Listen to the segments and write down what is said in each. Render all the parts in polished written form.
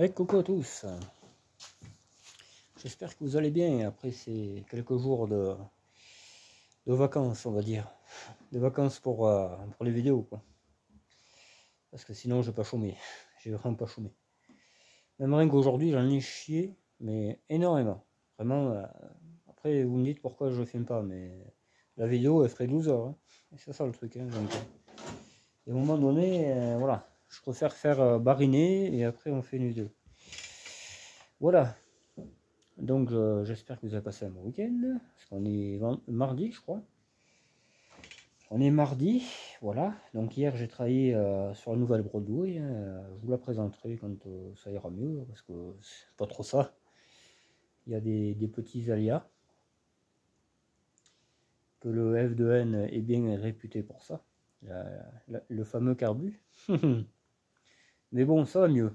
Et coucou à tous, j'espère que vous allez bien après ces quelques jours de vacances, on va dire, de vacances pour les vidéos quoi, parce que sinon je vais pas chômer, j'ai vraiment pas chômé. Même rien qu'aujourd'hui j'en ai chié, mais énormément, vraiment. Après vous me dites pourquoi je filme pas, mais la vidéo elle ferait 12 heures, hein. Et c'est ça le truc, hein, donc, et à un moment donné, voilà, je préfère faire bariner et après on fait une vidéo. Voilà. Donc j'espère que vous avez passé un bon week-end, parce qu'on est mardi je crois. On est mardi, voilà. Donc hier j'ai travaillé sur la nouvelle bredouille, hein. Je vous la présenterai quand ça ira mieux, parce que c'est pas trop ça. Il y a des petits aléas, que le F2N est bien réputé pour ça, le fameux carbu. Mais bon, ça va mieux.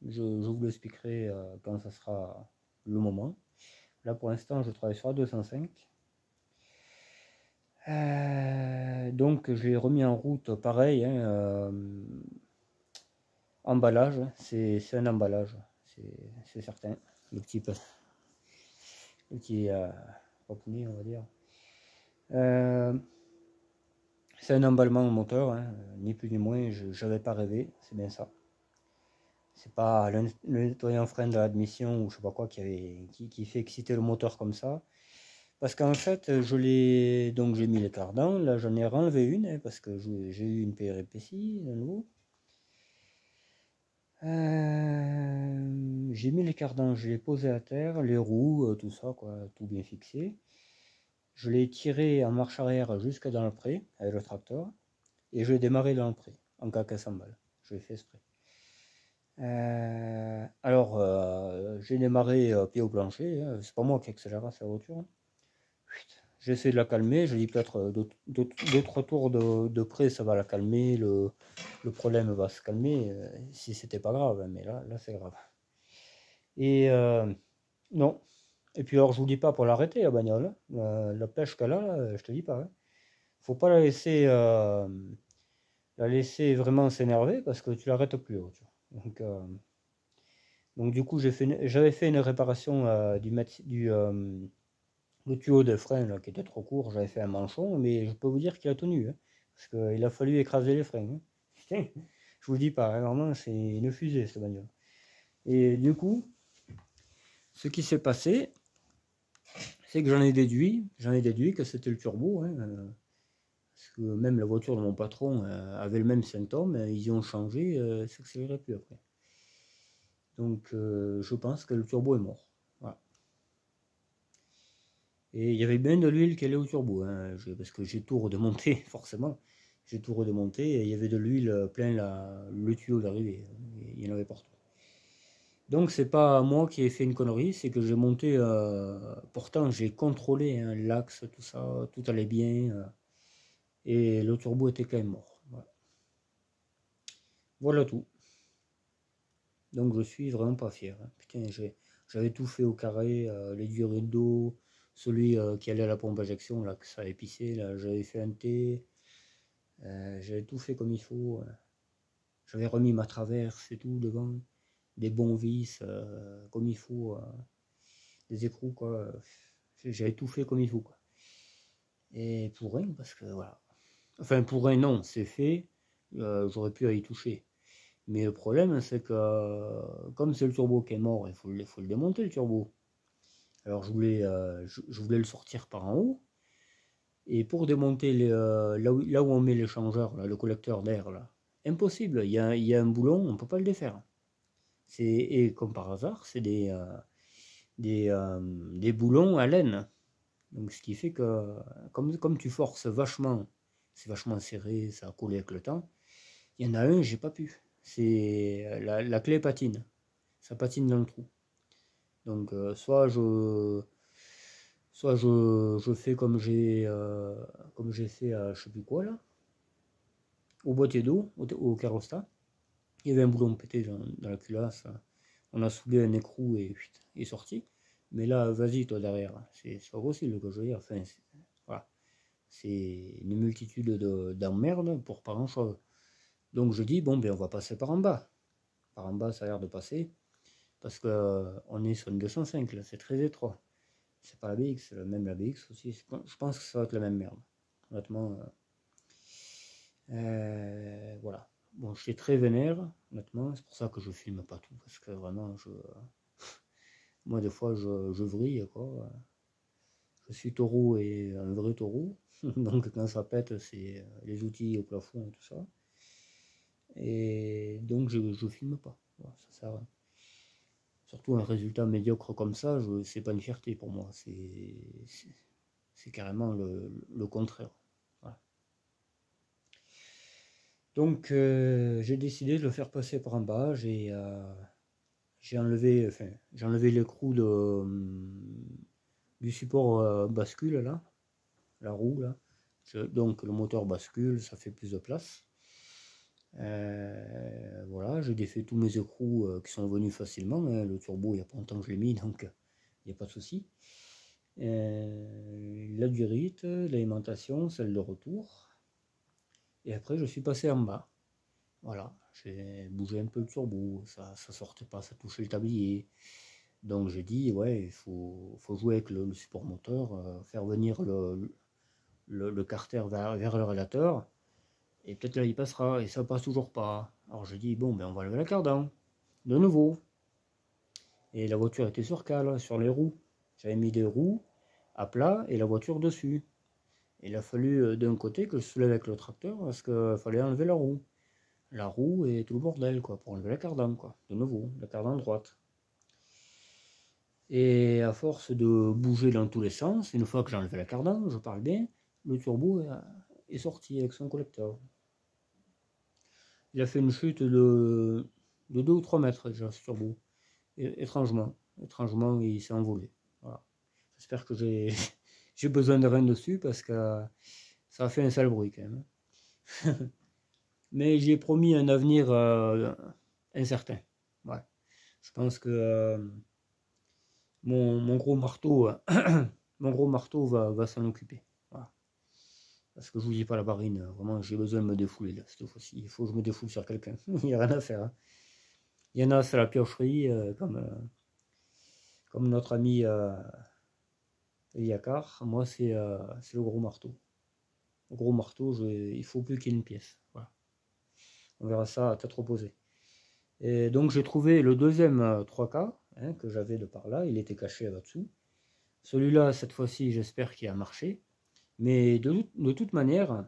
Je vous l'expliquerai quand ça sera le moment. Là pour l'instant je travaille sur la 205. Donc je l'ai remis en route pareil, hein, emballage, c'est un emballage, c'est certain, le petit papounet on va dire. C'est un emballement au moteur, hein, ni plus ni moins, j'avais pas rêvé, c'est bien ça. C'est pas le nettoyant frein de l'admission ou je sais pas quoi qui fait exciter le moteur comme ça. Parce qu'en fait, donc j'ai mis les cardans, là j'en ai renlevé une, hein, parce que j'ai eu une péripétie de nouveau. J'ai mis les cardans, je les ai posés à terre, les roues, tout ça, quoi, tout bien fixé. Je l'ai tiré en marche arrière jusque dans le pré avec le tracteur et je l'ai démarré dans le pré en cas qu'elle s'emballe. Je l'ai fait exprès. J'ai démarré pied au plancher, hein. C'est pas moi qui accélère sa voiture, hein. J'ai essayé de la calmer, je dis peut-être d'autres tours de près ça va la calmer, le problème va se calmer, si c'était pas grave, mais là c'est grave. Et non. Et puis alors je vous dis pas pour l'arrêter la bagnole, hein. La pêche qu'elle a, je te dis pas, hein. Faut pas la laisser vraiment s'énerver parce que tu l'arrêtes plus haut, tu vois. Donc du coup j'avais fait une réparation le tuyau de frein là, qui était trop court, j'avais fait un manchon, mais je peux vous dire qu'il a tenu, hein, parce qu'il a fallu écraser les freins, hein. Putain, je vous dis pas, hein, vraiment c'est une fusée cette bagnole. Et du coup, ce qui s'est passé, c'est que j'en ai déduit que c'était le turbo, hein, parce que même la voiture de mon patron avait le même symptôme, ils y ont changé, ça n'accélérait plus après. Donc je pense que le turbo est mort. Voilà. Et il y avait bien de l'huile qui allait au turbo, hein, parce que j'ai tout redémonté, forcément. J'ai tout redémonté et il y avait de l'huile plein le tuyau d'arrivée. Il y en avait partout. Donc c'est pas moi qui ai fait une connerie, c'est que j'ai monté, pourtant j'ai contrôlé, hein, l'axe, tout ça, tout allait bien, et le turbo était quand même mort. Voilà, voilà tout. Donc je suis vraiment pas fier, hein. Putain, j'avais tout fait au carré, les durées d'eau, celui qui allait à la pompe injection, là, que ça a épicé, là, j'avais fait un T, j'avais tout fait comme il faut. J'avais remis ma traverse et tout devant, des bons vis comme il faut, des écrous, quoi. J'avais tout fait comme il faut, quoi. Et pour rien, parce que voilà. Enfin, pour rien, non, c'est fait, j'aurais pu y toucher. Mais le problème, c'est que comme c'est le turbo qui est mort, il faut le démonter, le turbo. Alors je voulais le sortir par en haut. Et pour démonter là où on met l'échangeur, le collecteur d'air, là, impossible. Il y a un boulon, on ne peut pas le défaire. Et comme par hasard, c'est des boulons à laine. Donc ce qui fait que comme tu forces vachement, c'est vachement serré, ça a collé avec le temps. Il y en a un, j'ai pas pu. C'est la clé patine. Ça patine dans le trou. Donc soit je fais comme j'ai fait à je sais plus quoi là, au boîtier d'eau, au carrostat. Il y avait un boulon pété dans la culasse. On a soudé un écrou et il est sorti. Mais là, vas-y toi derrière, c'est pas possible que je veux dire. Enfin, voilà. C'est une multitude d'emmerdes pour pas grand chose. Donc je dis bon ben on va passer par en bas. Par en bas ça a l'air de passer. Parce que on est sur une 205 là, c'est très étroit. C'est pas la BX, même la BX aussi. Je pense que ça va être la même merde. Honnêtement, voilà. Bon, je suis très vénère, honnêtement. C'est pour ça que je filme pas tout. Parce que vraiment, moi, des fois, je vrille, quoi. Je suis taureau et un vrai taureau. Donc, quand ça pète, c'est les outils au plafond et tout ça. Et donc, je filme pas. Voilà, ça sert à rien. Surtout un résultat médiocre comme ça, c'est pas une fierté pour moi. C'est carrément le contraire. Voilà. Donc j'ai décidé de le faire passer par en bas. J'ai enlevé l'écrou du support bascule là, la roue là. Donc le moteur bascule, ça fait plus de place. Voilà, j'ai défait tous mes écrous qui sont venus facilement, hein. Le turbo, il n'y a pas longtemps que je l'ai mis, donc il n'y a pas de souci. La durite, l'alimentation, celle de retour. Et après, je suis passé en bas. Voilà, j'ai bougé un peu le turbo, ça sortait pas, ça touchait le tablier. Donc j'ai dit, ouais, il faut jouer avec le support moteur, faire venir le carter vers le rélateur. Et peut-être là il passera, et ça passe toujours pas. Alors j'ai dit, bon, ben on va lever la cardan, de nouveau. Et la voiture était sur cale, sur les roues. J'avais mis des roues à plat et la voiture dessus. Et il a fallu d'un côté que je soulève avec le tracteur parce qu'il fallait enlever la roue et tout le bordel, quoi, pour enlever la cardan, quoi. De nouveau, la cardan droite. Et à force de bouger dans tous les sens, une fois que j'ai enlevé la cardan, je parle bien, le turbo est sorti avec son collecteur. Il a fait une chute de 2 ou 3 mètres déjà, ce turbo. Et, étrangement, il s'est envolé. Voilà. J'espère que j'ai besoin de rien dessus parce que ça a fait un sale bruit quand même. Mais j'ai promis un avenir incertain. Ouais. Je pense que mon gros marteau, mon gros marteau va s'en occuper. Voilà. Parce que je vous dis pas la barine, vraiment j'ai besoin de me défouler là, cette fois-ci. Il faut que je me défoule sur quelqu'un. Il n'y a rien à faire. Hein. Il y en a, c'est la piocherie, comme notre ami Eliakar. Moi, c'est le gros marteau. Le gros marteau, il faut plus qu'il y ait une pièce. Voilà. On verra ça à tête reposée. Et donc j'ai trouvé le deuxième 3K hein, que j'avais de par là, il était caché là-dessous. Celui-là, cette fois-ci, j'espère qu'il a marché. Mais de toute manière,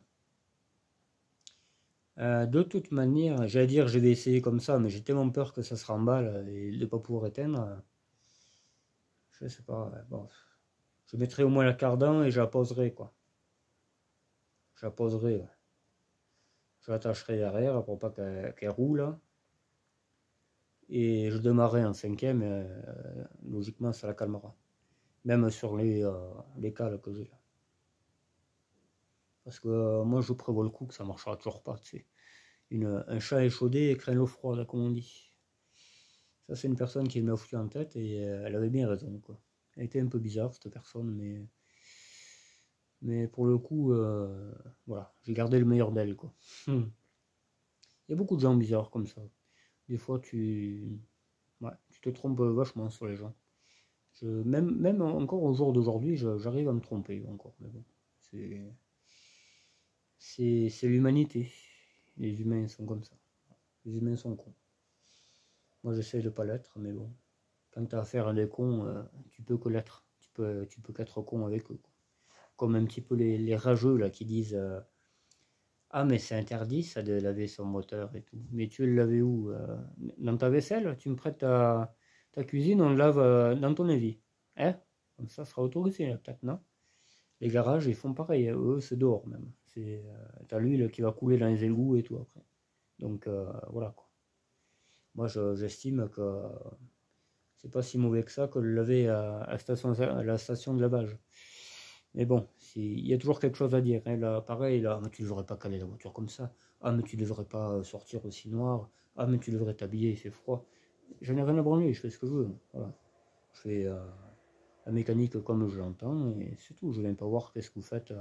j'allais dire je vais essayer comme ça, mais j'ai tellement peur que ça se remballe et de ne pas pouvoir éteindre. Je sais pas, bon, je mettrai au moins la cardan et je la poserai quoi. Je la poserai. Ouais. Je l'attacherai derrière pour pas qu'elle roule. Et je démarrerai en cinquième, logiquement ça la calmera. Même sur les cales que j'ai là. Parce que moi je prévois le coup que ça marchera toujours pas, tu sais. Un chat échaudé craint l'eau froide, comme on dit. Ça c'est une personne qui m'a foutu en tête et elle avait bien raison quoi. Elle était un peu bizarre cette personne, mais pour le coup, voilà, j'ai gardé le meilleur d'elle quoi. Il y a beaucoup de gens bizarres comme ça. Des fois ouais, tu te trompes vachement sur les gens. Même encore au jour d'aujourd'hui, j'arrive à me tromper encore. Mais bon, c'est l'humanité. Les humains sont comme ça. Les humains sont cons. Moi, j'essaie de pas l'être, mais bon. Quand tu as affaire à des cons, tu peux que l'être. Tu peux qu'être con avec eux. Quoi. Comme un petit peu les rageux là qui disent ah, mais c'est interdit ça de laver son moteur et tout. Mais tu le laves où dans ta vaisselle? Tu me prêtes ta cuisine, on le lave dans ton évier. Hein? Comme ça sera autorisé peut-être, non? Les garages, ils font pareil. Eux, c'est dehors même. T'as l'huile qui va couler dans les égouts et tout après. Donc voilà quoi. Moi, j'estime que c'est pas si mauvais que ça que de le laver à la station de lavage. Mais bon, il y a toujours quelque chose à dire. Hein. Là, pareil, là, mais tu ne devrais pas caler la voiture comme ça. Ah, mais tu ne devrais pas sortir aussi noir. Ah, mais tu devrais t'habiller, il fait froid. Je n'ai rien à branler, je fais ce que je veux. Voilà. Je fais la mécanique comme je l'entends et c'est tout. Je ne viens pas voir qu'est-ce que vous faites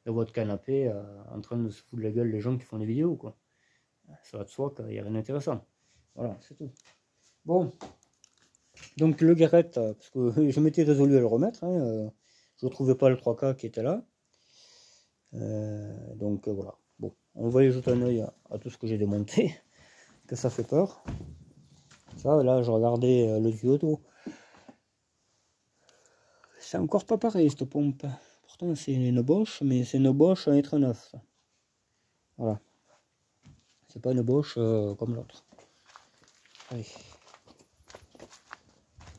dans votre canapé en train de se foutre la gueule les gens qui font des vidéos. Quoi. Ça va de soi qu'il n'y a rien d'intéressant. Voilà, c'est tout. Bon, Donc le Garrett, parce que je m'étais résolu à le remettre, hein, je ne trouvais pas le 3K qui était là. Donc voilà. Bon, on va y jeter un oeil à tout ce que j'ai démonté, que ça fait peur. Ça, là, je regardais le tuyau. C'est encore pas pareil cette pompe. Pourtant c'est une Bosch, mais c'est une Bosch à être neuf. Voilà. C'est pas une Bosch comme l'autre. Allez.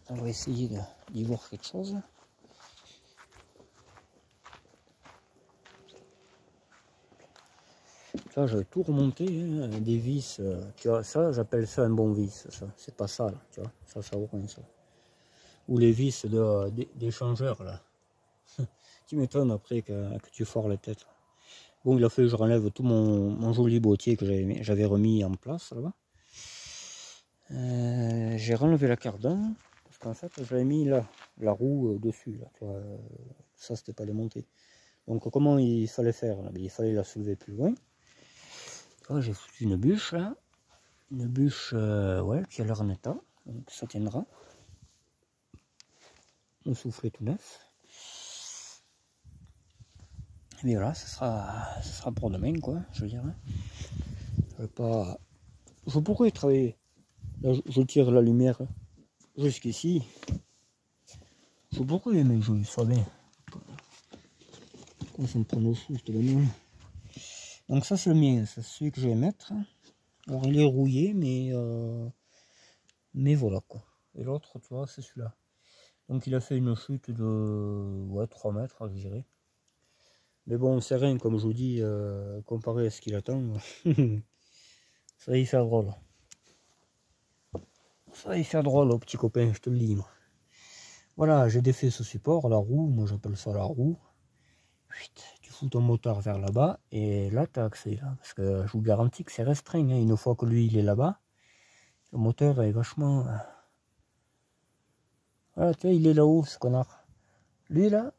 On va essayer d'y voir quelque chose. Ça, j'avais tout remonté, hein, des vis. Tu vois, ça, j'appelle ça un bon vis. Ça, c'est pas ça, là, tu vois. Ça vaut rien, ça. Ou les vis d'échangeur, là. Tu m'étonnes après que tu foires la tête. Bon, il a fallu que je relève tout mon joli boîtier que j'avais remis en place, là-bas. J'ai relevé la cardan, parce qu'en fait, j'avais mis là, la roue dessus, là, tu vois. Ça, c'était pas démonté. Donc, comment il fallait faire là? Il fallait la soulever plus loin. J'ai foutu une bûche là, une bûche ouais, qui a l'air en état, donc ça tiendra. Le soufflet tout neuf. Mais voilà, ça sera pour demain quoi, je dirais. Je pourrais travailler. Là, je tire la lumière jusqu'ici. Je pourrais, mais je sois bien. Comment ça me prend le sous cette bagnole. Donc ça c'est le mien, c'est celui que je vais mettre. Alors il est rouillé, mais voilà quoi. Et l'autre, tu vois, c'est celui-là. Donc il a fait une chute de ouais, 3 mètres, je dirais. Mais bon, c'est rien, comme je vous dis, comparé à ce qu'il attend. Ça va y faire drôle. Ça va y faire drôle, au petit copain, je te le dis. Moi. Voilà, j'ai défait ce support, la roue, moi j'appelle ça la roue. Tu fous ton moteur vers là-bas, et là tu as accès. Là, parce que je vous garantis que c'est restreint. Hein, une fois que lui il est là-bas, le moteur est vachement... Voilà, tu vois, il est là-haut, ce connard. Lui là,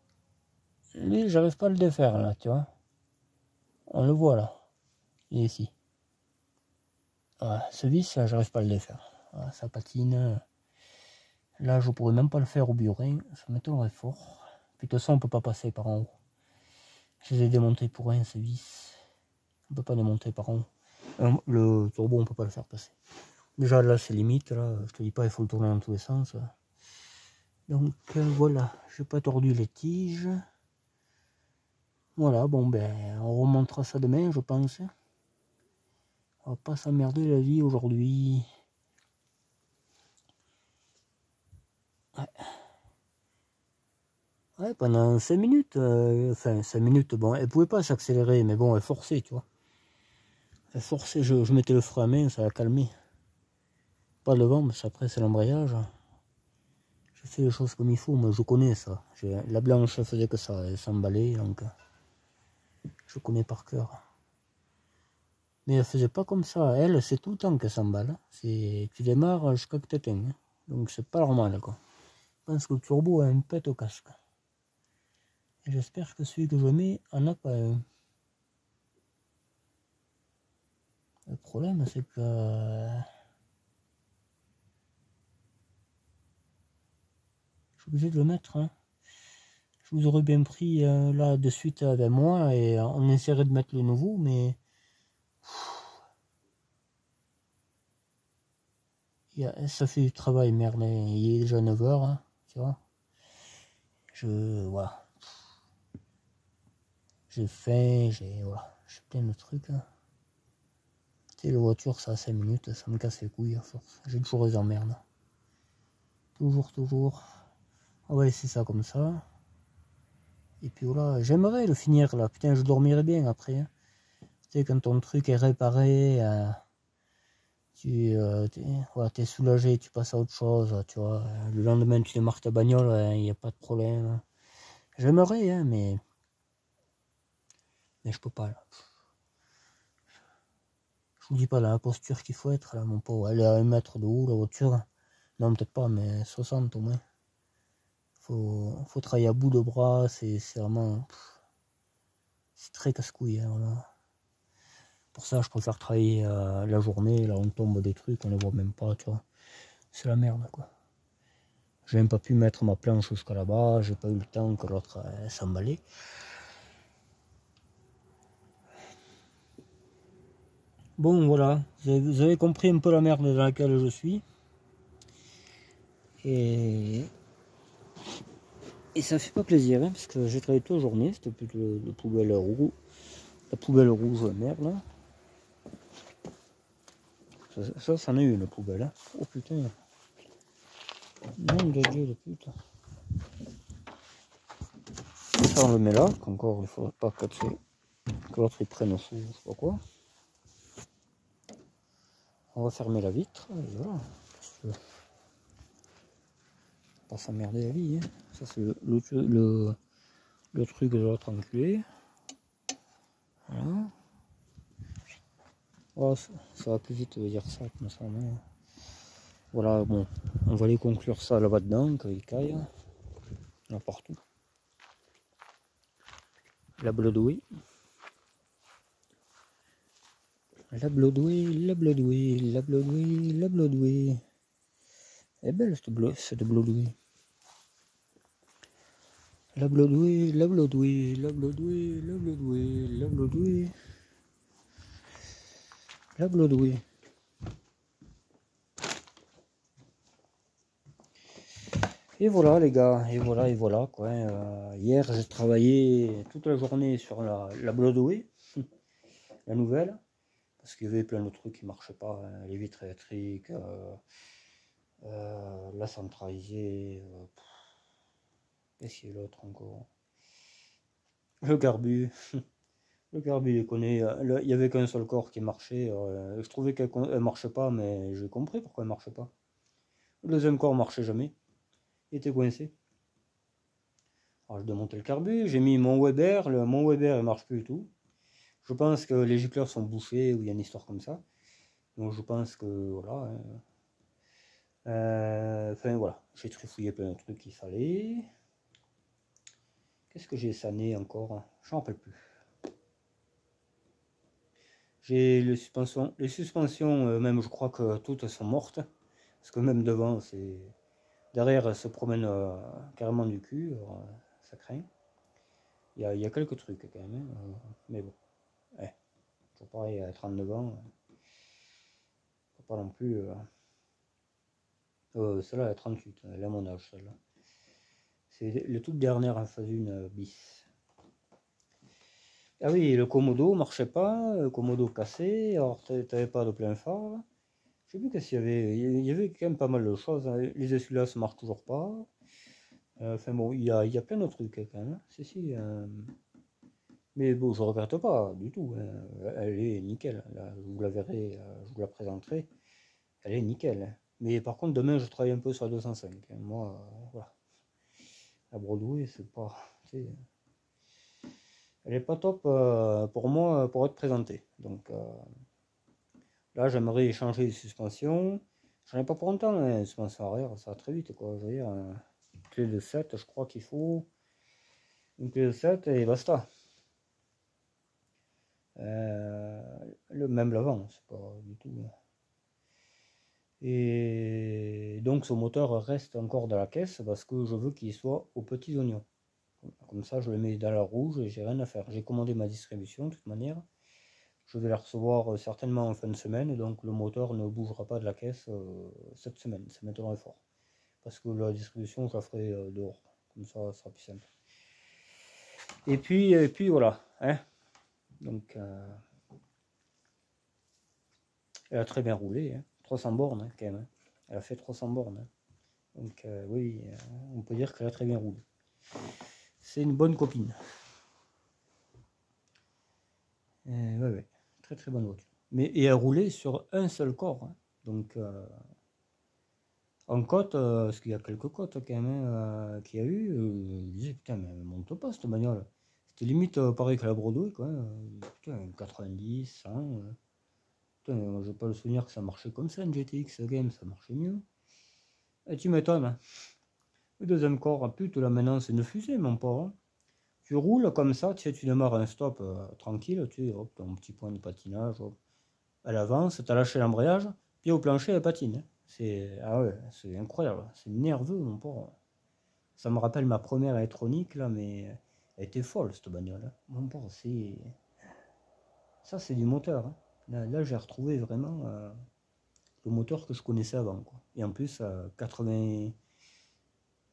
j'arrive pas à le défaire, là, tu vois. On le voit là. Il est ici. Voilà, ce vis, là, j'arrive pas à le défaire. Voilà, ça patine. Là, je pourrais même pas le faire au burin. Ça m'étonnerait fort. Puis de toute façon, on peut pas passer par en haut. Je les ai démontés pour rien, ces vis. On peut pas démonter par en haut. Le turbo, on peut pas le faire passer. Déjà, là, c'est limite. Là, je te dis pas, il faut le tourner dans tous les sens. Donc, voilà. J'ai pas tordu les tiges. Voilà, bon, ben, on remontera ça demain, je pense. On va pas s'emmerder la vie aujourd'hui. Ouais. Ouais, pendant 5 minutes, enfin 5 minutes, bon, elle pouvait pas s'accélérer, mais bon, elle forçait, tu vois. Elle forçait, je mettais le frein à main, ça a calmé. Pas le vent, mais après c'est l'embrayage. Je fais les choses comme il faut, moi je connais ça. La blanche elle faisait que ça, elle s'emballait, donc je connais par cœur. Mais elle faisait pas comme ça, elle, c'est tout le temps qu'elle s'emballe. Tu démarres jusqu'à que t'éteins, hein. Donc c'est pas normal, quoi. Je pense que le turbo a un pet au casque. Et j'espère que celui que je mets en a pas un. Le problème, c'est que... je suis obligé de le mettre. Hein. Je vous aurais bien pris là de suite avec moi et on essaierait de mettre le nouveau, mais... ça fait du travail, merde. Il est déjà 9h, hein, tu vois. Voilà. J'ai faim, voilà. J'ai plein de trucs. Hein. Tu sais, la voiture, ça a 5 minutes, ça me casse les couilles à force. J'ai toujours les emmerdes. Toujours. On va laisser ça comme ça. Et puis voilà, j'aimerais le finir là. Putain, je dormirais bien après. Hein. Tu sais, quand ton truc est réparé, t'es soulagé, tu passes à autre chose. Tu vois. Le lendemain, tu démarres ta bagnole, il n'y a pas de problème. J'aimerais, hein, mais je peux pas là. Je vous dis pas la posture qu'il faut être là, mon pauvre. Elle est à 1 mètre de haut, la voiture. Non, peut-être pas, mais 60 au moins. Faut travailler à bout de bras, c'est vraiment... c'est très casse-couille, hein, voilà. Pour ça, je préfère travailler la journée, là on tombe des trucs, on les voit même pas, tu vois. C'est la merde, quoi. J'ai même pas pu mettre ma planche jusqu'à là-bas, j'ai pas eu le temps que l'autre s'emballait. Bon voilà, vous avez compris un peu la merde dans laquelle je suis. Et ça fait pas plaisir, hein, parce que j'ai travaillé toute la journée, c'était plutôt la poubelle rouge, merde là. Ça c'en est une poubelle, hein. Oh putain. Nom de Dieu de pute. Ça on le met là, qu'encore il faudrait pas que l'autre il prenne sous, je sais pas quoi. On va fermer la vitre, et voilà. Pas s'emmerder la vie, hein. Ça c'est le truc de l'autre enculé. Voilà. Oh, ça va plus vite de dire ça que ça. Voilà, bon, on va aller conclure ça là-bas dedans, qu'il caille. Là partout. La Broadway. La Broadway, la Broadway, la Broadway, la Broadway. Elle est belle cette Broadway. La Broadway, la Broadway, la Broadway, la Broadway, la Broadway. La Broadway. Et voilà les gars, et voilà quoi. Hier j'ai travaillé toute la journée sur la Broadway, la nouvelle, parce qu'il y avait plein de trucs qui marchaient pas, hein, les vitres électriques, la centralisée, qu'est-ce qu'il y a l'autre encore, le carbu, le carbu il connaît, il y avait qu'un seul corps qui marchait, je trouvais qu'elle marchait pas, mais j'ai compris pourquoi elle marchait pas. Le deuxième corps marchait jamais, il était coincé. Alors j'ai démonté le carbu, j'ai mis mon Weber, mon Weber il marche plus du tout. Je pense que les gicleurs sont bouchés ou il y a une histoire comme ça. Donc je pense que voilà. Enfin voilà, j'ai trifouillé plein de trucs qu'il fallait. Qu'est-ce que j'ai sané encore? Je m'en rappelle plus. J'ai les suspensions, même je crois que toutes sont mortes. Parce que même devant, c'est. Derrière, elles se promènent carrément du cul. Alors, ça craint. Il y a quelques trucs quand même. Mais bon. Ouais. Toujours pareil, à 39 ans. Faut pas non plus. Celle-là, elle a 38. Elle a mon âge, celle-là. C'est le toute dernière en phase 1 bis. Ah oui, le Komodo marchait pas, le Komodo cassé, alors t'avais pas de plein phare. Je sais plus qu'est-ce qu'il y avait. Il y avait quand même pas mal de choses, hein. Les essuie-glaces marchent toujours pas. Enfin bon, il y a plein de trucs quand même, hein. Si. Mais bon, je regrette pas du tout, hein. Elle est nickel. Là, je vous la verrai, je vous la présenterai. Elle est nickel, hein. Mais par contre, demain, je travaille un peu sur la 205, hein. Moi, voilà. La Broadway, c'est pas. Elle est pas top pour moi pour être présentée. Donc là, j'aimerais changer les suspensions. J'en ai pas pour longtemps, hein. Suspension arrière, ça va très vite, quoi. Je veux dire, une clé de 7, je crois qu'il faut. Une clé de 7 et basta. Même l'avant, c'est pas du tout. Et donc ce moteur reste encore dans la caisse parce que je veux qu'il soit aux petits oignons. Comme ça, je le mets dans la rouge et j'ai rien à faire. J'ai commandé ma distribution de toute manière. Je vais la recevoir certainement en fin de semaine, donc le moteur ne bougera pas de la caisse cette semaine. Ça m'étonnerait fort. Parce que la distribution, je la ferai dehors. Comme ça sera plus simple. Et puis voilà. Hein, donc, elle a très bien roulé. Hein. 300 bornes, hein, quand même. Hein. Elle a fait 300 bornes. Hein. Donc, oui, on peut dire qu'elle a très bien roulé. C'est une bonne copine. Ouais. Très très bonne voiture. Et elle roulait sur un seul corps. Hein. Donc, en côte, parce qu'il y a quelques côtes quand même qu'il y a eu, je disais putain, mais elle monte pas cette bagnole. C'était limite pareil que la Broadway, quoi. Putain, 90, 100. Putain, j'ai pas le souvenir que ça marchait comme ça, une GTX Game, ça marchait mieux. Et tu m'étonnes. Hein. Le deuxième corps, pute, là maintenant c'est une fusée, mon pauvre. Hein. Tu roules comme ça, tu démarres un stop tranquille, tu hop, ton petit point de patinage, hop. Elle avance, tu as lâché l'embrayage, puis au plancher elle patine. Hein. Ah ouais, c'est incroyable, c'est nerveux mon pauvre. Ça me rappelle ma première électronique là, mais elle était folle cette bagnole, hein. Mon pauvre, ça c'est du moteur, hein. Là j'ai retrouvé vraiment le moteur que je connaissais avant, quoi. Et en plus, elle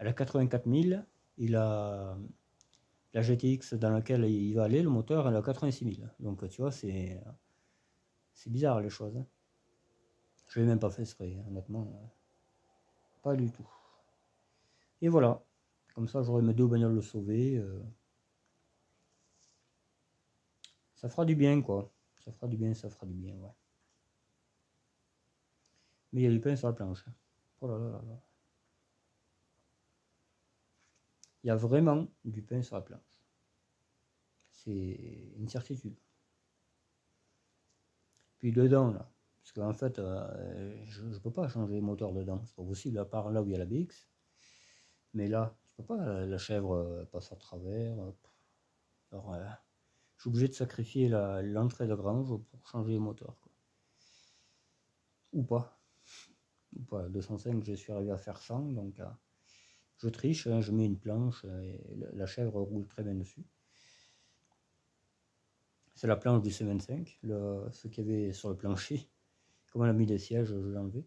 a 84 000, il a la GTX dans laquelle il va aller, le moteur, elle a 86 000. Donc tu vois, c'est bizarre les choses, hein. Je l'ai même pas fait exprès, hein, honnêtement, pas du tout. Et voilà, comme ça j'aurai mes deux bagnoles sauvées. Ça fera du bien, quoi. Ça fera du bien, ça fera du bien, ouais. Mais il y a du pain sur la planche, hein. Oh là là là là. Il y a vraiment du pain sur la planche. C'est une certitude. Puis dedans, là, parce qu'en fait, je ne peux pas changer le moteur dedans. C'est pas possible, à part là où il y a la BX. Mais là, je peux pas, la chèvre passe à travers. Alors, je suis obligé de sacrifier l'entrée de grange pour changer le moteur, quoi. Ou pas. Ou pas. 205, je suis arrivé à faire 100, donc je triche, hein, je mets une planche et la chèvre roule très bien dessus. C'est la planche du C25, ce qu'il y avait sur le plancher. Comme on a mis des sièges, je l'ai enlevé.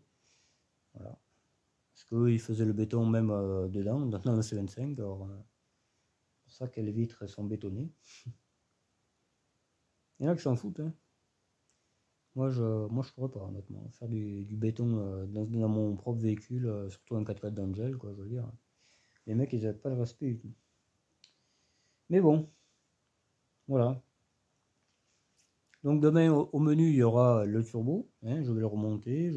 Voilà. Parce qu'eux, ils faisaient le béton même dedans, dans le C25. Alors, c'est pour ça que les vitres sont bétonnées. Il y en a qui s'en foutent, hein. Moi, je pourrais pas, honnêtement. Faire du béton dans mon propre véhicule, surtout un 4x4 d'Angel, quoi, je veux dire. Les mecs, ils n'avaient pas le respect du tout. Mais bon, voilà. Donc demain, au menu, il y aura le turbo, hein, je vais le remonter.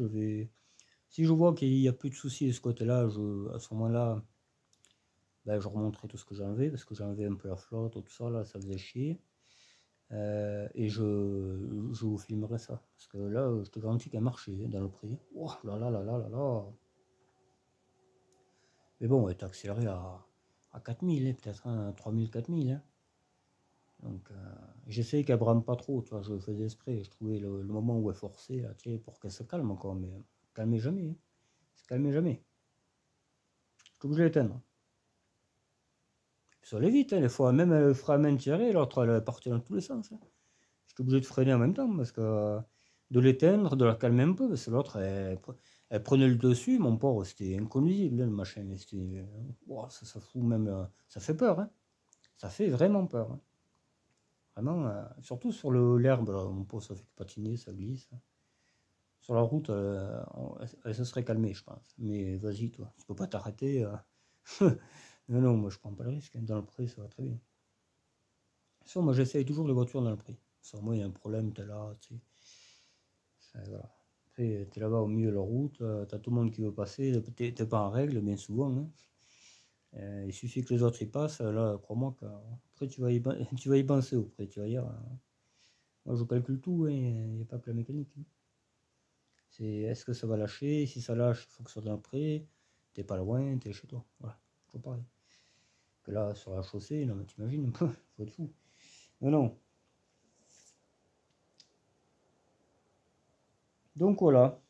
Si je vois qu'il n'y a plus de soucis de ce côté-là, à ce moment-là, ben, je remonterai tout ce que j'ai enlevé, parce que j'ai enlevé un peu la flotte, tout ça, là, ça faisait chier. Et je vous filmerai ça. Parce que là, je te garantis qu'elle marchait dans le prix. Oh là là là là là là. Mais bon, elle est accélérée à 4000, hein, peut-être, hein, 3000, 4000. Hein. Donc, j'essaye qu'elle brame pas trop, tu vois, je faisais exprès. Je trouvais le moment où elle forçait, là, tu sais, pour qu'elle se calme encore, mais calmez jamais. Hein. Se calmez jamais. Je suis obligé d'éteindre. Ça allait vite, hein, des fois, même elle fera la main tirée, l'autre elle est partie dans tous les sens. Hein. J'étais obligé de freiner en même temps, parce que de l'éteindre, de la calmer un peu, parce que l'autre, elle prenait le dessus, mon pauvre, c'était inconduisible, hein, le machin. Wow, ça fout même, ça fait peur, hein. Ça fait vraiment peur. Hein. Vraiment, surtout sur l'herbe, mon pauvre, ça fait que patiner, ça glisse. Sur la route, elle se serait calmée, je pense. Mais vas-y, toi, tu peux pas t'arrêter. Non, non, moi je prends pas le risque. Hein. Dans le pré, ça va très bien. Sûr, moi j'essaye toujours les voitures dans le prix. Sans moi, il y a un problème, t'es là, tu sais. Voilà. Après, t'es là-bas au milieu de la route, t'as tout le monde qui veut passer, t'es pas en règle, bien souvent. Hein. Il suffit que les autres y passent, là, crois-moi qu'après tu vas y penser après, tu vas dire. Moi je calcule tout, hein, il n'y a pas que la mécanique. Hein. C'est est-ce que ça va lâcher, si ça lâche, il faut que ça soit dans le pré, t'es pas loin, t'es chez toi. Voilà, toujours pareil. Que là, sur la chaussée, non mais t'imagines un peu, faut être fou. Mais non. Donc voilà.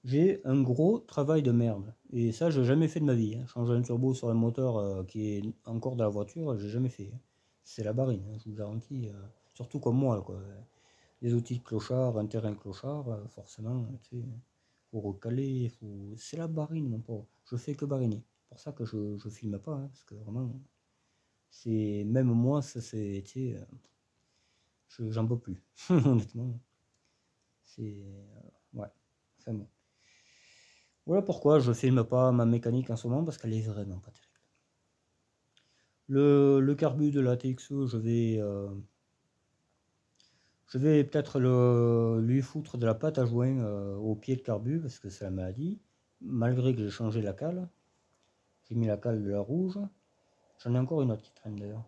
J'ai un gros travail de merde. Et ça, j'ai jamais fait de ma vie. Hein. Changer un turbo sur un moteur qui est encore dans la voiture, j'ai jamais fait. Hein. C'est la barine, hein, je vous garantis. Surtout comme moi, quoi. Les outils de clochard, un terrain clochard, forcément, tu sais, faut recaler, c'est la barine, mon pauvre. Je fais que bariner. C'est pour ça que je filme pas, hein, parce que vraiment, c'est même moi, ça c'est, tu sais, j'en peux plus, honnêtement. C'est, ouais, enfin bon. Voilà pourquoi je filme pas ma mécanique en ce moment, parce qu'elle est vraiment pas terrible. Le carbu de la TXE, je vais peut-être lui foutre de la pâte à joint au pied de carbu, parce que c'est la maladie, malgré que j'ai changé la cale. J'ai mis la cale de la rouge. J'en ai encore une autre qui traîne d'ailleurs.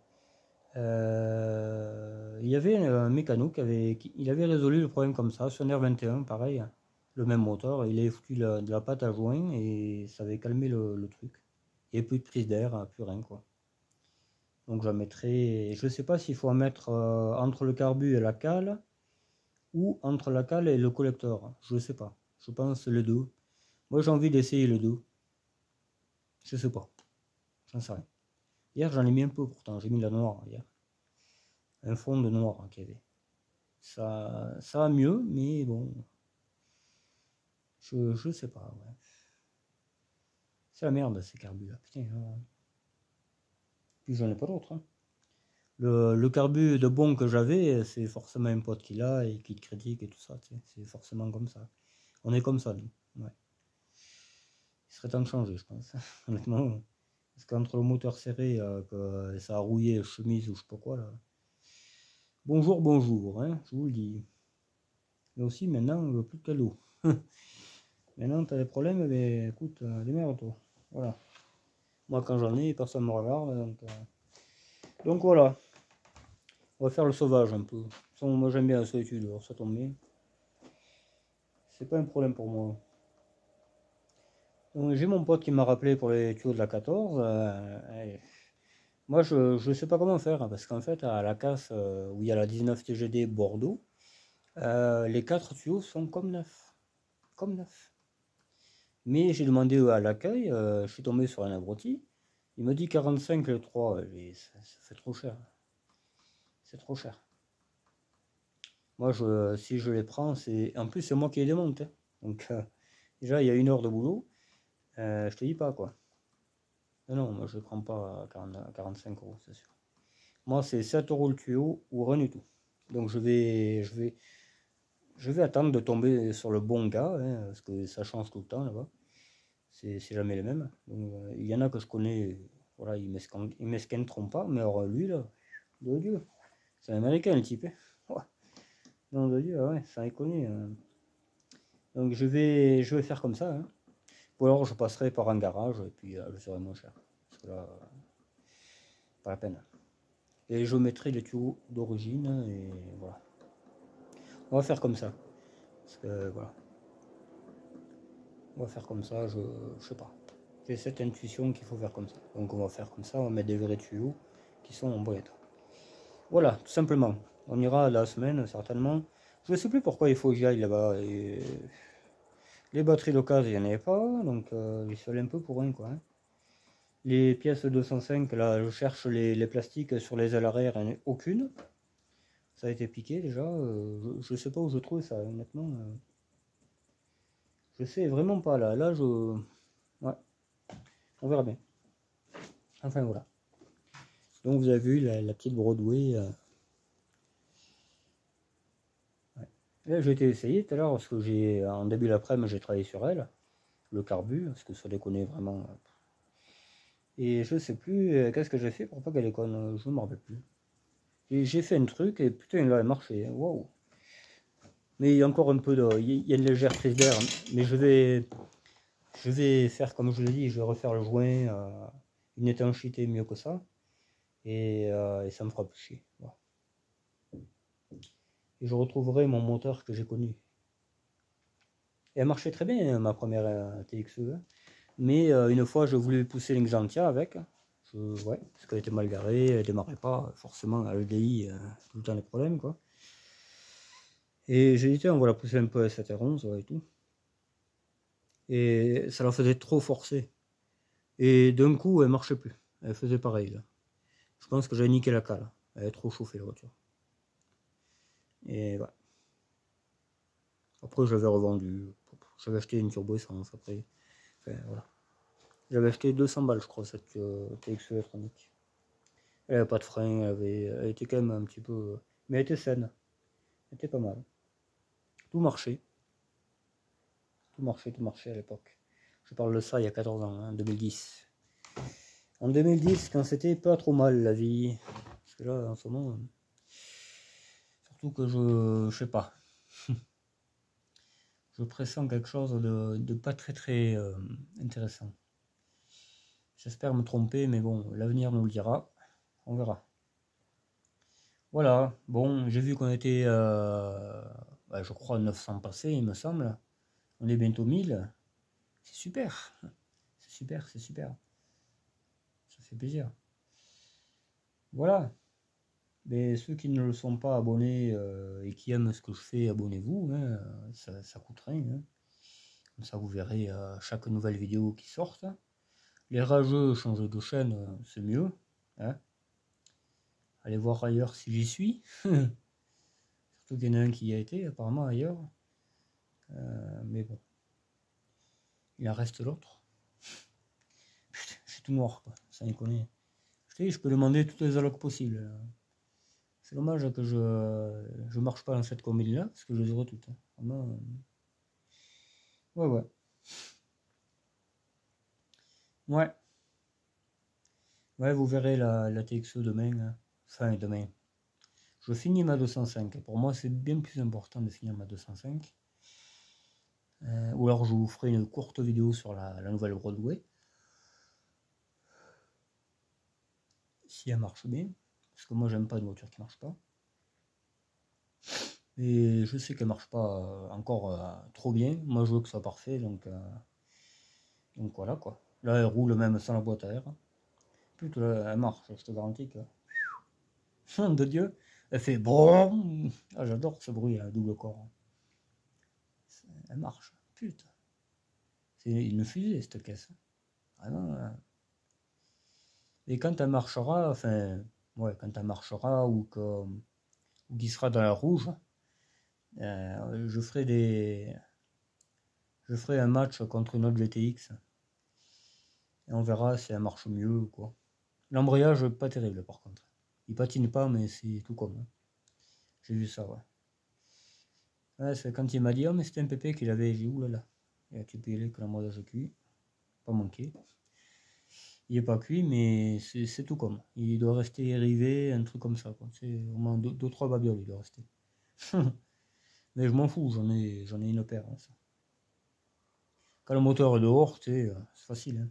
Il y avait un mécano il avait résolu le problème comme ça, sur un R21, pareil, hein, le même moteur, il avait foutu de la pâte à joint et ça avait calmé le truc. Il n'y avait plus de prise d'air, hein, plus rien quoi. Donc j'en mettrai, je ne sais pas s'il faut en mettre entre le carbu et la cale ou entre la cale et le collecteur, je ne sais pas. Je pense le 2. Moi j'ai envie d'essayer le 2. Je sais pas. J'en sais rien. Hier j'en ai mis un peu pourtant. J'ai mis la noire hier. Un fond de noir qu'il y avait. Ça va mieux, mais bon. Je sais pas. Ouais. C'est la merde ces carbus là. Putain. Puis j'en ai pas d'autres. Hein. Le carbu de bon que j'avais, c'est forcément un pote qui l'a et qui te critique et tout ça. C'est forcément comme ça. On est comme ça, nous. Ouais. Il serait temps de changer, je pense. Honnêtement. Parce qu'entre le moteur serré, que ça a rouillé chemise ou je sais pas quoi là. Bonjour, bonjour, hein, je vous le dis. Mais aussi maintenant, on veut plus de cadeaux. Maintenant, t'as des problèmes, mais écoute, démerde-toi. Voilà. Moi, quand j'en ai, personne ne me regarde. Donc voilà. On va faire le sauvage un peu. Moi, j'aime bien la solitude, alors ça tombe bien. C'est pas un problème pour moi. J'ai mon pote qui m'a rappelé pour les tuyaux de la 14. Moi, je sais pas comment faire, hein, parce qu'en fait, à la casse où il y a la 19 TGD Bordeaux, les 4 tuyaux sont comme neufs. Comme neufs. Mais j'ai demandé à l'accueil, je suis tombé sur un abruti. Il me dit 45 le 3, et ça fait trop cher. C'est trop cher. Moi, si je les prends, c'est. En plus, c'est moi qui les démonte. Hein. Donc, déjà, il y a 1 heure de boulot. Je te dis pas quoi. Non, moi, je ne prends pas à 45 €, c'est sûr. Moi, c'est 7 € le tuyau ou rien du tout. Donc, je vais attendre de tomber sur le bon gars, hein, parce que ça change tout le temps là-bas. C'est jamais les mêmes. Donc, il y en a que je connais, voilà, ils m'esquinteront pas, mais alors lui là, de Dieu, c'est un américain le type. Hein. Ouais. Non, de Dieu, ouais, ça est connu. Donc je vais faire comme ça. Hein. Ou alors je passerai par un garage et puis je serai moins cher. Parce que là, pas la peine. Et je mettrai les tuyaux d'origine et voilà. On va faire comme ça. Parce que voilà. On va faire comme ça, je sais pas. J'ai cette intuition qu'il faut faire comme ça. Donc on va faire comme ça, on va mettre des vrais tuyaux qui sont en bon état. Voilà, tout simplement. On ira la semaine, certainement. Je ne sais plus pourquoi il faut que j'y aille là-bas. Les batteries d'occasion, il n'y en avait pas, donc il fallait un peu pour rien, quoi. Hein. Les pièces 205, là, je cherche les plastiques sur les ailes arrière, il n'y en a aucune. Ça a été piqué déjà. Je ne sais pas où je trouve ça, honnêtement. Je sais vraiment pas, là. Là, ouais, on verra bien. Enfin, voilà. Donc, vous avez vu la petite Broadway. Ouais. Là, j'ai été essayer tout à l'heure, parce que en début d'après-midi, j'ai travaillé sur elle. Le carbu, parce que ça déconnait vraiment. Et je sais plus qu'est-ce que j'ai fait pour pas qu'elle déconne, je ne me rappelle plus. J'ai fait un truc et putain, là, elle marchait, waouh. Mais il y a encore un peu de. Il y a une légère prise d'air, mais je vais faire comme je l'ai dit, je vais refaire le joint, une étanchéité mieux que ça, et ça me fera plus chier. Voilà. Et je retrouverai mon moteur que j'ai connu. Et elle marchait très bien, ma première TXE. Hein. Mais une fois, je voulais pousser l'Exantia avec. Ouais, parce qu'elle était mal garée, elle démarrait pas. Forcément, à l'EDI, tout le temps les problèmes, quoi. Et j'ai dit, on va la pousser un peu à 7h11 et tout. Et ça la faisait trop forcer. Et d'un coup, elle marchait plus. Elle faisait pareil, là. Je pense que j'avais niqué la cale. Elle est trop chauffée, la voiture. Et voilà. Après, j'avais revendu. J'avais acheté une turbo essence après. Enfin, voilà. J'avais acheté 200 balles, je crois, cette TXE électronique. Elle n'avait pas de frein, elle était quand même un petit peu. Mais elle était saine. Elle était pas mal. Tout marchait. Tout marchait à l'époque. Je parle de ça il y a 14 ans, hein, 2010. En 2010, quand c'était pas trop mal la vie. Parce que là, en ce moment. Surtout que je sais pas. Je pressens quelque chose de pas très intéressant. J'espère me tromper, mais bon, l'avenir nous le dira. On verra. Voilà, bon, j'ai vu qu'on était, je crois, 900 passés, il me semble. On est bientôt 1000. C'est super. C'est super, c'est super. Ça fait plaisir. Voilà. Mais ceux qui ne le sont pas abonnés et qui aiment ce que je fais, abonnez-vous. Hein, ça coûte rien. Hein. Comme ça, vous verrez chaque nouvelle vidéo qui sortent. Les rageux, changer de chaîne, c'est mieux. Hein. Allez voir ailleurs si j'y suis. Surtout qu'il y en a un qui y a été, apparemment, ailleurs. Mais bon. Il en reste l'autre. Putain, c'est tout noir, quoi. Ça y connaît. Je peux demander toutes les allocs possibles. C'est dommage que je marche pas dans cette combine-là, parce que je les aurais toutes. Hein. Vraiment, ouais, ouais. Ouais. Ouais, vous verrez la TXE demain. Hein. Enfin, demain. Je finis ma 205. Pour moi, c'est bien plus important de finir ma 205. Ou alors, je vous ferai une courte vidéo sur la nouvelle Broadway. Si elle marche bien. Parce que moi, j'aime pas une voiture qui marche pas. Et je sais qu'elle marche pas encore trop bien. Moi, je veux que ça soit parfait. Donc voilà, quoi. Là, elle roule même sans la boîte à air. Putain, là, elle marche. Je te garantis que... de Dieu. Elle fait bon. Ah, j'adore ce bruit à double corps. Elle marche. Putain. C'est une fusée, cette caisse. Vraiment. Et quand elle marchera, enfin, ouais, quand elle marchera ou qu'il sera dans la rouge, je ferai un match contre une autre GTX. Et on verra si elle marche mieux ou quoi. L'embrayage, pas terrible par contre. Il patine pas, mais c'est tout comme. Hein. J'ai vu ça, ouais. Ouais, c'est quand il m'a dit, oh, mais c'était un pépé qu'il avait, j'ai dit, oulala. Il a tué que l'embrayage est cuit. Pas manqué. Il est pas cuit, mais c'est tout comme. Il doit rester rivé, un truc comme ça. C'est au moins 2-3 babioles, il doit rester. Mais je m'en fous, j'en ai une paire. Hein, ça. Quand le moteur est dehors, c'est facile. Hein.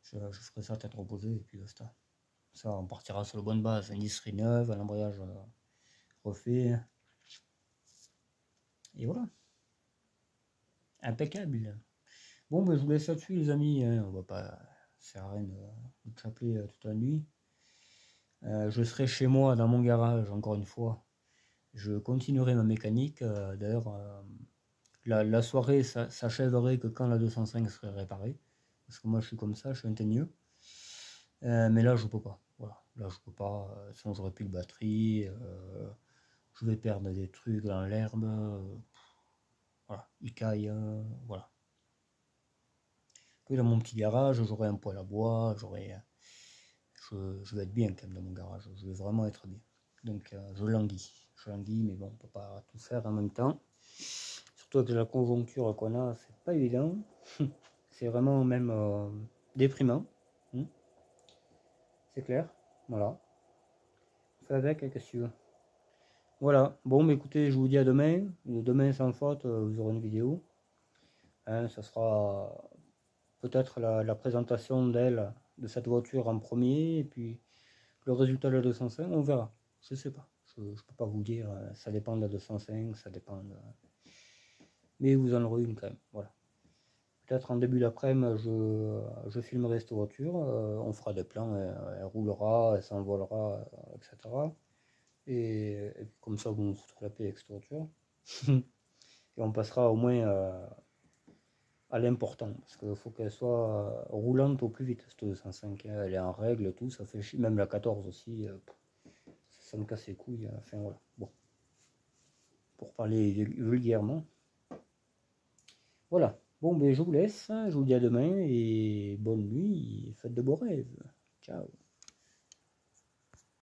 Je ferai ça tête reposée et puis basta. Ça, on partira sur la bonne base. Une lisserie neuve, un embrayage refait. Et voilà. Impeccable. Bon, ben, je vous laisse là-dessus, les amis. Hein. On va pas. Ça sert à rien de t'appeler toute la nuit. Je serai chez moi, dans mon garage, encore une fois. Je continuerai ma mécanique. D'ailleurs, la soirée s'achèverait que quand la 205 serait réparée. Parce que moi, je suis comme ça, je suis un teigneux. Mais là, je peux pas. Voilà. Là, je peux pas. Sinon, j'aurais plus de batterie. Je vais perdre des trucs dans l'herbe. Voilà. Il caille. Voilà. Que dans mon petit garage, j'aurai un poêle à bois. Je vais être bien quand même dans mon garage. Je vais vraiment être bien. Donc, je languis. Je languis, mais bon, on peut pas tout faire en même temps. Surtout avec la conjoncture qu'on a, c'est pas évident. C'est vraiment même déprimant. C'est clair. Voilà. On fait avec, qu'est-ce que tu veux. Voilà. Bon, mais écoutez, je vous dis à demain. Demain, sans faute, vous aurez une vidéo. Hein, ça sera peut-être la présentation d'elle, de cette voiture en premier, et puis le résultat de la 205, on verra. Je sais pas. Je ne peux pas vous dire. Ça dépend de la 205, ça dépend de... Mais vous en aurez une quand même. Voilà. Peut-être en début d'après-midi, je filmerai cette voiture. On fera des plans. Elle roulera, elle s'envolera, etc. Et comme ça, vous nous foutrez la paix avec cette voiture. Et on passera au moins à l'important. Parce qu'il faut qu'elle soit roulante au plus vite, cette 205. Hein. Elle est en règle, tout. Ça fait chier. Même la 14 aussi. Ça me casse les couilles. Enfin voilà. Bon. Pour parler vulgairement. Voilà. Bon, ben je vous laisse. Je vous dis à demain. Et bonne nuit. Faites de beaux rêves. Ciao.